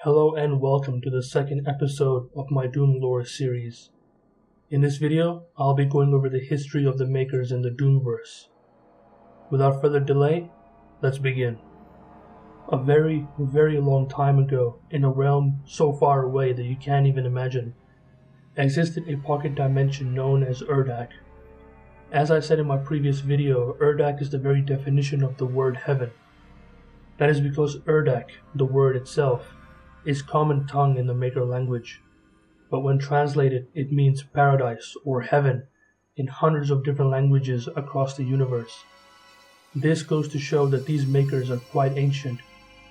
Hello and welcome to the second episode of my Doom Lore series. In this video, I'll be going over the history of the Maykrs in the Doomverse. Without further delay, let's begin. A very, very long time ago, in a realm so far away that you can't even imagine, existed a pocket dimension known as Urdak. As I said in my previous video, Urdak is the very definition of the word heaven. That is because Urdak, the word itself, is common tongue in the Maykr language, but when translated it means paradise or heaven in hundreds of different languages across the universe. This goes to show that these Maykrs are quite ancient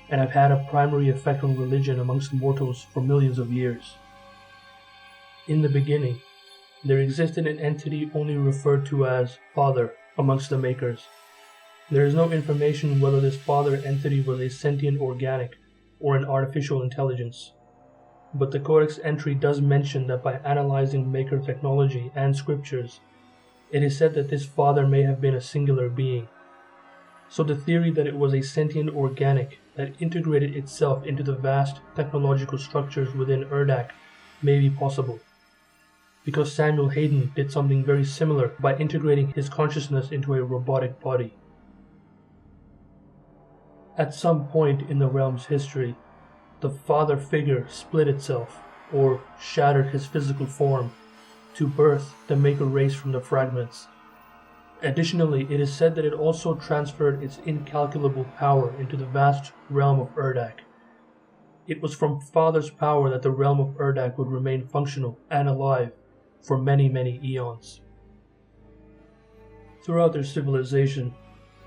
and have had a primary effect on religion amongst mortals for millions of years. In the beginning, there existed an entity only referred to as Father amongst the Maykrs. There is no information whether this Father entity was a sentient organic or an artificial intelligence, but the Codex entry does mention that by analyzing Maykr technology and scriptures, it is said that this Father may have been a singular being. So the theory that it was a sentient organic that integrated itself into the vast technological structures within Urdak may be possible, because Samuel Hayden did something very similar by integrating his consciousness into a robotic body. At some point in the realm's history, the Father figure split itself, or shattered his physical form, to birth the Maykr race from the fragments. Additionally, it is said that it also transferred its incalculable power into the vast realm of Urdak. It was from Father's power that the realm of Urdak would remain functional and alive for many, many eons. Throughout their civilization,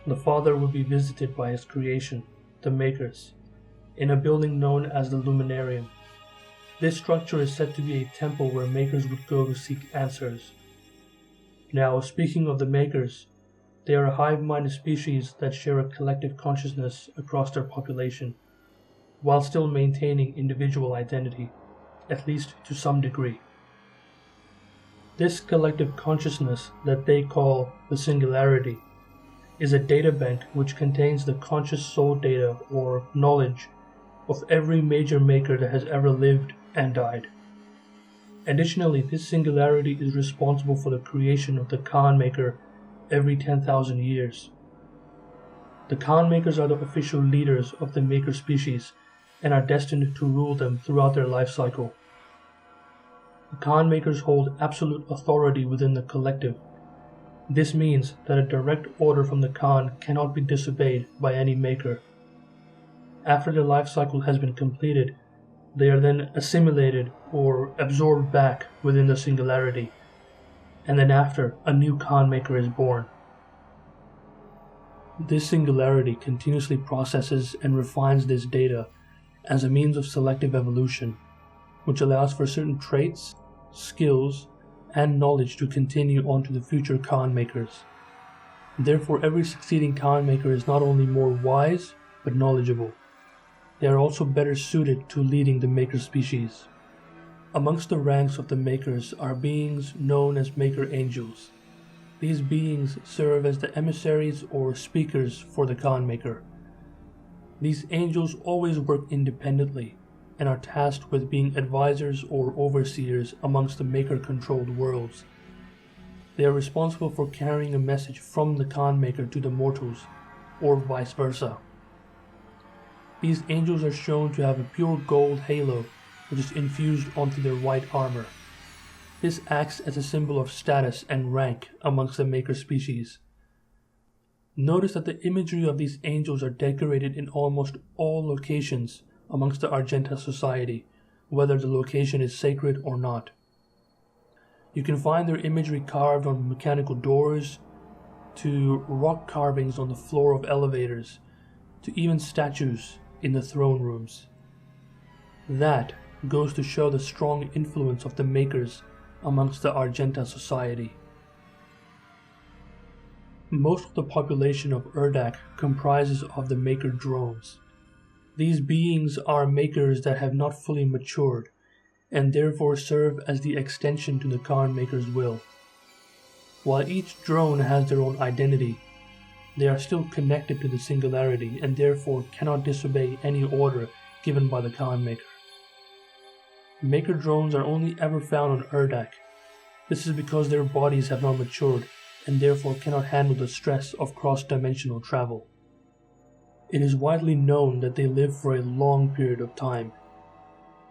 the Father would be visited by his creation, the Maykrs, in a building known as the Luminarium. This structure is said to be a temple where Maykrs would go to seek answers. Now, speaking of the Maykrs, they are a hive-minded species that share a collective consciousness across their population, while still maintaining individual identity, at least to some degree. This collective consciousness that they call the Singularity is a data bank which contains the conscious soul data or knowledge of every major Maykr that has ever lived and died. Additionally, this singularity is responsible for the creation of the Khan Maykr every 10,000 years. The Khan Maykrs are the official leaders of the Maykr species and are destined to rule them throughout their life cycle. The Khan Maykrs hold absolute authority within the collective. This means that a direct order from the Khan cannot be disobeyed by any Maykr. After their life cycle has been completed, they are then assimilated or absorbed back within the Singularity, and then after, a new Khan Maykr is born. This Singularity continuously processes and refines this data as a means of selective evolution, which allows for certain traits, skills, and knowledge to continue on to the future Khan Maykrs. Therefore, every succeeding Khan Maykr is not only more wise, but knowledgeable. They are also better suited to leading the Maykr species. Amongst the ranks of the Maykrs are beings known as Maykr Angels. These beings serve as the emissaries or speakers for the Khan Maykr. These angels always work independently, and are tasked with being advisors or overseers amongst the Maykr-controlled worlds. They are responsible for carrying a message from the Khan Maykr to the mortals, or vice versa. These angels are shown to have a pure gold halo, which is infused onto their white armor. This acts as a symbol of status and rank amongst the Maykr species. Notice that the imagery of these angels are decorated in almost all locations amongst the Argenta society, whether the location is sacred or not. You can find their imagery carved on mechanical doors, to rock carvings on the floor of elevators, to even statues in the throne rooms. That goes to show the strong influence of the Maykrs amongst the Argenta society. Most of the population of Urdak comprises of the Maykr drones. These beings are Maykrs that have not fully matured, and therefore serve as the extension to the Khan Maykrs' will. While each drone has their own identity, they are still connected to the Singularity and therefore cannot disobey any order given by the Khan Maykr. Maker drones are only ever found on Urdak. This is because their bodies have not matured and therefore cannot handle the stress of cross-dimensional travel. It is widely known that they live for a long period of time.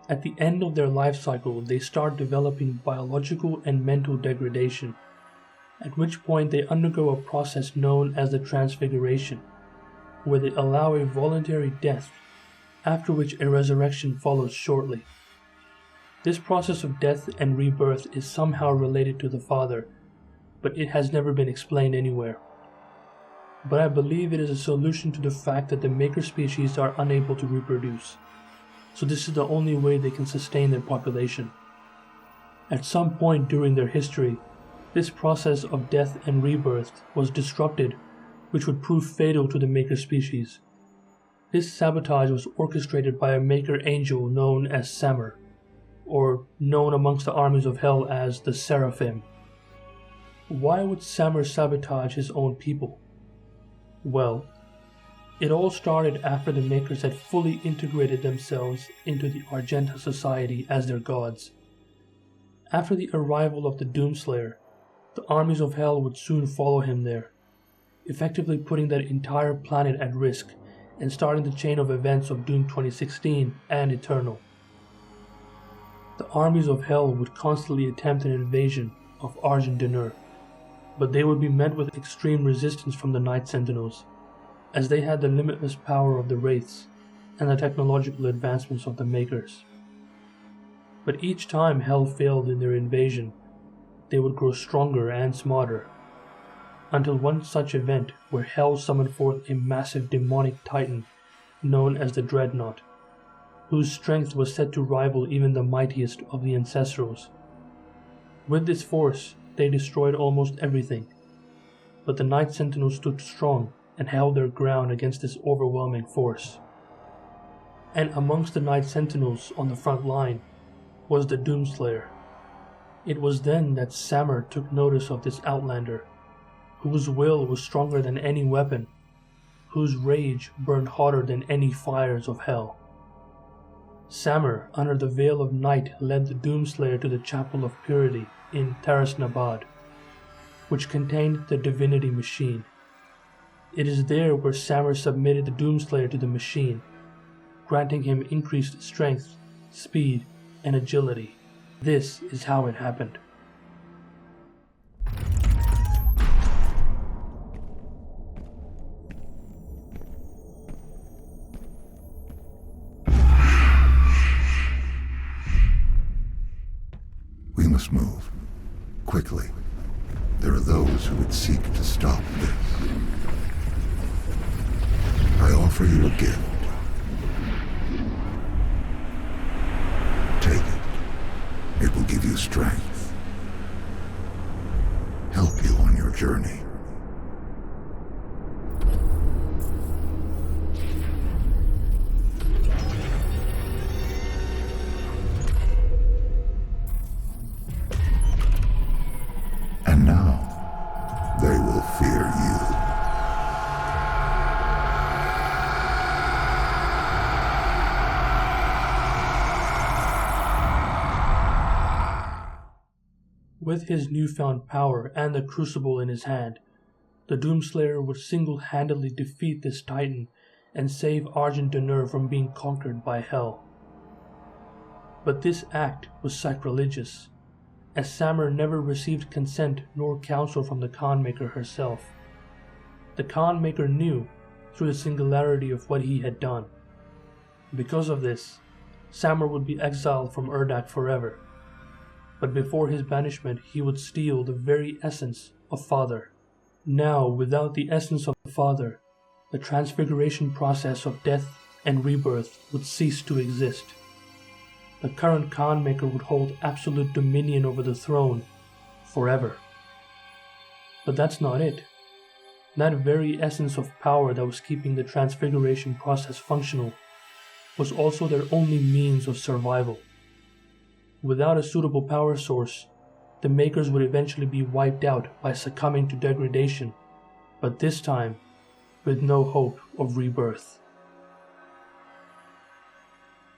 At the end of their life cycle, they start developing biological and mental degradation, at which point they undergo a process known as the Transfiguration, where they allow a voluntary death, after which a resurrection follows shortly. This process of death and rebirth is somehow related to the Father, but it has never been explained anywhere. But I believe it is a solution to the fact that the Maker species are unable to reproduce, so this is the only way they can sustain their population. At some point during their history, this process of death and rebirth was disrupted, which would prove fatal to the Maker species. This sabotage was orchestrated by a Maker angel known as Samur, or known amongst the armies of hell as the Seraphim. Why would Samur sabotage his own people? Well, it all started after the Maykrs had fully integrated themselves into the Argenta society as their gods. After the arrival of the Doomslayer, the armies of hell would soon follow him there, effectively putting that entire planet at risk and starting the chain of events of Doom 2016 and Eternal. The armies of hell would constantly attempt an invasion of Argent D'Nur, but they would be met with extreme resistance from the Night Sentinels, as they had the limitless power of the Wraiths and the technological advancements of the Maykrs. But each time hell failed in their invasion, they would grow stronger and smarter, until one such event where hell summoned forth a massive demonic titan known as the Dreadnought, whose strength was said to rival even the mightiest of the Ancestrals. With this force, they destroyed almost everything, but the Night Sentinels stood strong and held their ground against this overwhelming force. And amongst the Night Sentinels on the front line was the Doomslayer. It was then that Samur took notice of this outlander, whose will was stronger than any weapon, whose rage burned hotter than any fires of hell. Samur, under the veil of night, led the Doomslayer to the Chapel of Purity in Taras Nabad, which contained the Divinity Machine. It is there where Samur submitted the Doomslayer to the machine, granting him increased strength, speed, and agility. This is how it happened. We must move. Quickly. There are those who would seek to stop this. I offer you a gift. Take it. It will give you strength. Help you on your journey. And now, they will fear you. With his newfound power and the crucible in his hand, the Doomslayer would single-handedly defeat this Titan and save Argent D'Nur from being conquered by Hell. But this act was sacrilegious, as Samur never received consent nor counsel from the Khan Maker herself. The Khan Maker knew through the singularity of what he had done. Because of this, Samur would be exiled from Urdak forever. But before his banishment, he would steal the very essence of Father. Now, without the essence of the Father, the transfiguration process of death and rebirth would cease to exist. The current Khan Maker would hold absolute dominion over the throne forever. But that's not it. That very essence of power that was keeping the transfiguration process functional was also their only means of survival. Without a suitable power source, the Maykrs would eventually be wiped out by succumbing to degradation, but this time with no hope of rebirth.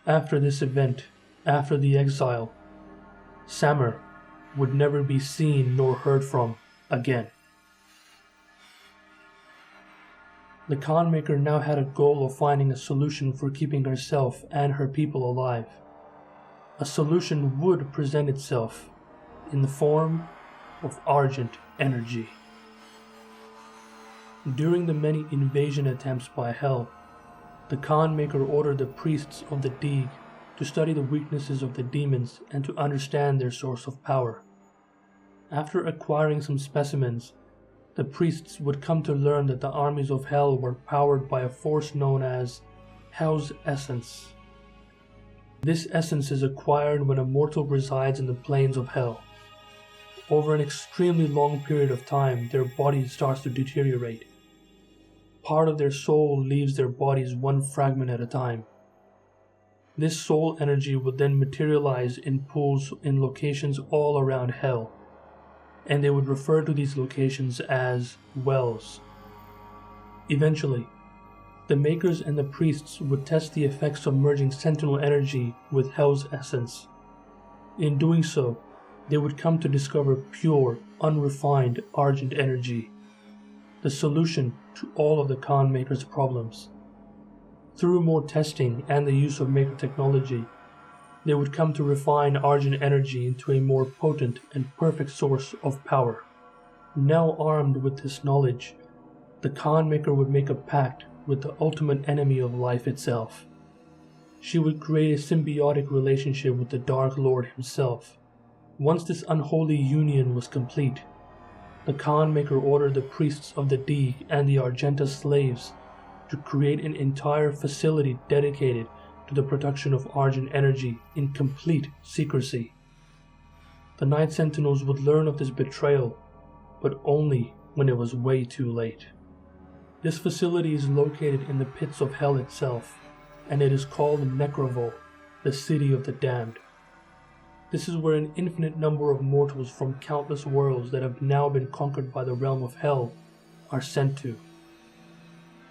After this event, After the exile, Samur would never be seen nor heard from again. The Khan Maykr now had a goal of finding a solution for keeping herself and her people alive. A solution would present itself in the form of Argent energy. During the many invasion attempts by Hell, the Khan Maykr ordered the priests of the Deeg to study the weaknesses of the demons and to understand their source of power. After acquiring some specimens, the priests would come to learn that the armies of Hell were powered by a force known as Hell's Essence. This essence is acquired when a mortal resides in the planes of Hell. Over an extremely long period of time, their body starts to deteriorate. Part of their soul leaves their bodies one fragment at a time. This soul energy would then materialize in pools in locations all around Hell, and they would refer to these locations as wells. Eventually, the Maykrs and the priests would test the effects of merging Sentinel energy with Hell's essence. In doing so, they would come to discover pure, unrefined Argent energy, the solution to all of the Khan Maykrs' problems. Through more testing and the use of Maykr technology, they would come to refine Argent energy into a more potent and perfect source of power. Now armed with this knowledge, the Khan Maykr would make a pact with the ultimate enemy of life itself. She would create a symbiotic relationship with the Dark Lord himself. Once this unholy union was complete, the Khan Maykr ordered the priests of the Deeg and the Argenta slaves to create an entire facility dedicated to the production of Argent energy in complete secrecy. The Night Sentinels would learn of this betrayal, but only when it was way too late. This facility is located in the pits of Hell itself, and it is called Neck Revolt, the City of the Damned. This is where an infinite number of mortals from countless worlds that have now been conquered by the realm of Hell are sent to.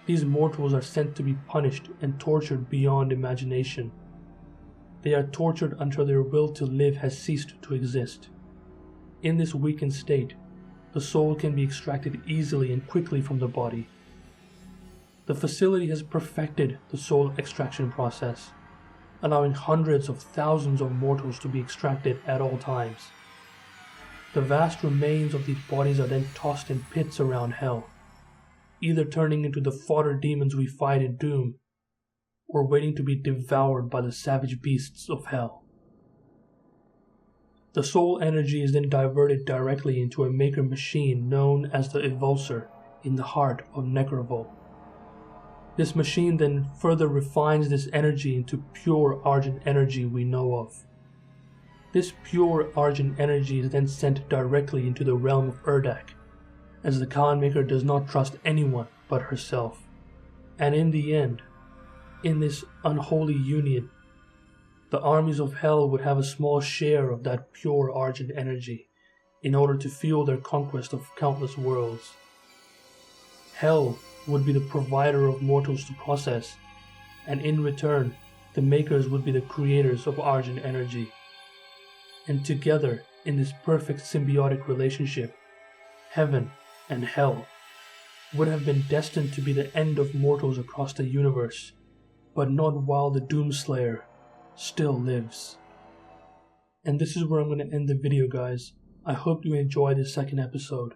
These mortals are sent to be punished and tortured beyond imagination. They are tortured until their will to live has ceased to exist. In this weakened state, the soul can be extracted easily and quickly from the body. The facility has perfected the soul extraction process, allowing hundreds of thousands of mortals to be extracted at all times. The vast remains of these bodies are then tossed in pits around Hell, either turning into the fodder demons we fight in Doom, or waiting to be devoured by the savage beasts of Hell. The soul energy is then diverted directly into a Maykr machine known as the Evulsor in the heart of Neck Revolt. This machine then further refines this energy into pure Argent energy we know of. This pure Argent energy is then sent directly into the realm of Urdak, as the Khan Maykr does not trust anyone but herself. And in the end, in this unholy union, the armies of Hell would have a small share of that pure Argent energy in order to fuel their conquest of countless worlds. Hell would be the provider of mortals to process, and in return, the Maykrs would be the creators of Argent energy. And together, in this perfect symbiotic relationship, Heaven and Hell would have been destined to be the end of mortals across the universe, but not while the Doomslayer still lives. And this is where I'm going to end the video, guys. I hope you enjoyed this second episode.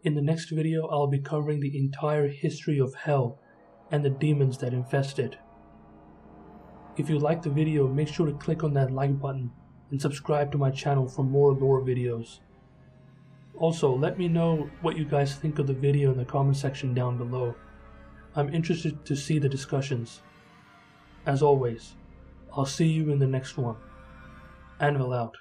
In the next video, I'll be covering the entire history of Hell and the demons that infest it. If you liked the video, make sure to click on that like button and subscribe to my channel for more lore videos. Also, let me know what you guys think of the video in the comment section down below. I'm interested to see the discussions. As always, I'll see you in the next one. Anvil out.